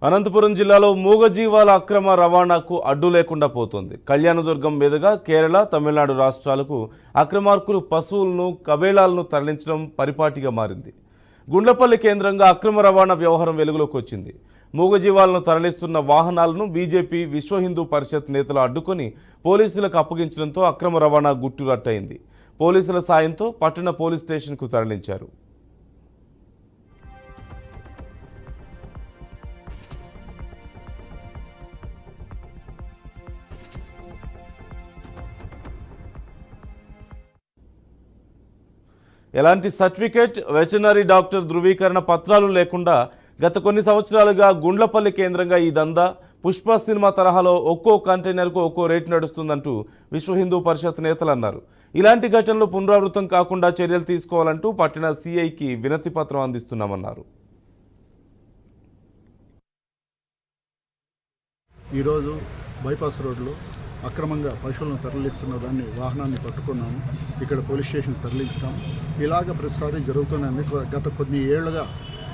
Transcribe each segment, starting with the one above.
అనంతపురం జిల్లాలో మూగజీవాల అక్రమ రవాణాకు అడ్డు లేకుండా పోతోంది. కళ్యాణదుర్గం మీదుగా కేరళ, తమిళనాడు రాష్ట్రాలకు అక్రమార్కులు పశువులను, కబేళాలను తరలించడం పరిపాటిగా మారింది. గుండ్లపల్లి కేంద్రంగా అక్రమ రవాణా వ్యవహారం వెలుగులోకి వచ్చింది. మూగజీవాలను తరలిస్తున్న వాహనాలను బీజేపీ, విశ్వ హిందూ పరిషత్ నేతలు అడ్డుకొని పోలీసులకు అప్పగించడంతో అక్రమ రవాణా గుట్టురట్టయింది. పోలీసుల సాయంతో పట్టణ పోలీస్ స్టేషన్కు తరలించారు. ఎలాంటి సర్టిఫికేట్, వెటర్నరీ డాక్టర్ ధృవీకరణ పత్రాలు లేకుండా గత కొన్ని సంవత్సరాలుగా గుండ్లపల్లి కేంద్రంగా ఈ దందా పుష్ప సినిమా తరహాలో ఒక్కో కంటైనర్కు ఒక్కో రేటు నడుస్తుందంటూ విశ్వ హిందూ పరిషత్ నేతలు అన్నారు. ఇలాంటి ఘటనలు పునరావృతం కాకుండా చర్యలు తీసుకోవాలంటూ పట్టణ సిఐకి వినతి పత్రం అందిస్తున్నామన్నారు. ఈరోజు బైపాస్ రోడ్లో అక్రమంగా పశువులను తరలిస్తున్న దాన్ని వాహనాన్ని పట్టుకున్నాము. ఇక్కడ పోలీస్ స్టేషన్ తరలించినాము. ఇలాగ ప్రతిసారి జరుగుతుంది. గత కొన్ని ఏళ్లుగా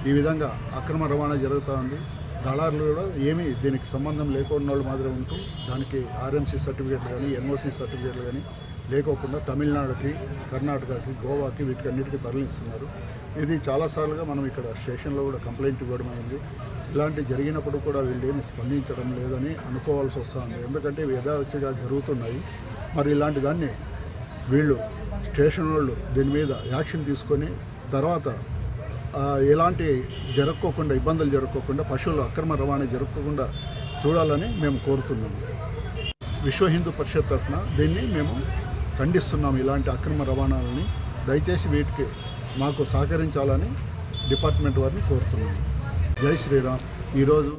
ఈ విధంగా అక్రమ రవాణా జరుగుతూ ఉంది. దళారులు కూడా ఏమీ దీనికి సంబంధం లేకుండా వాళ్ళు మాత్రం ఉంటూ దానికి ఆర్ఎంసీ సర్టిఫికేట్లు కానీ, ఎన్ఓసీ సర్టిఫికేట్లు కానీ లేకోకుండా తమిళనాడుకి, కర్ణాటకకి, గోవాకి వీటికన్నిటికీ తరలిస్తున్నారు. ఇది చాలాసార్లుగా మనం ఇక్కడ స్టేషన్లో కూడా కంప్లైంట్ ఇవ్వడం అయింది. ఇలాంటి జరిగినప్పుడు కూడా వీళ్ళు ఏమి స్పందించడం లేదని అనుకోవాల్సి వస్తుంది. ఎందుకంటే యథావచ్చిగా జరుగుతున్నాయి. మరి ఇలాంటి దాన్ని వీళ్ళు స్టేషన్ వాళ్ళు దీని మీద యాక్షన్ తీసుకొని తర్వాత ఎలాంటి జరగకోకుండా, ఇబ్బందులు జరగకోకుండా, పశువులు అక్రమ రవాణా జరగకుండా చూడాలని మేము కోరుతున్నాము. విశ్వ హిందూ పరిషత్ తరఫున దీన్ని మేము ఖండిస్తున్నాము. ఇలాంటి అక్రమ రవాణాలని దయచేసి వీటికి మాకు సహకరించాలని డిపార్ట్మెంట్ వారిని కోరుతున్నాము. జై శ్రీరామ్. ఈరోజు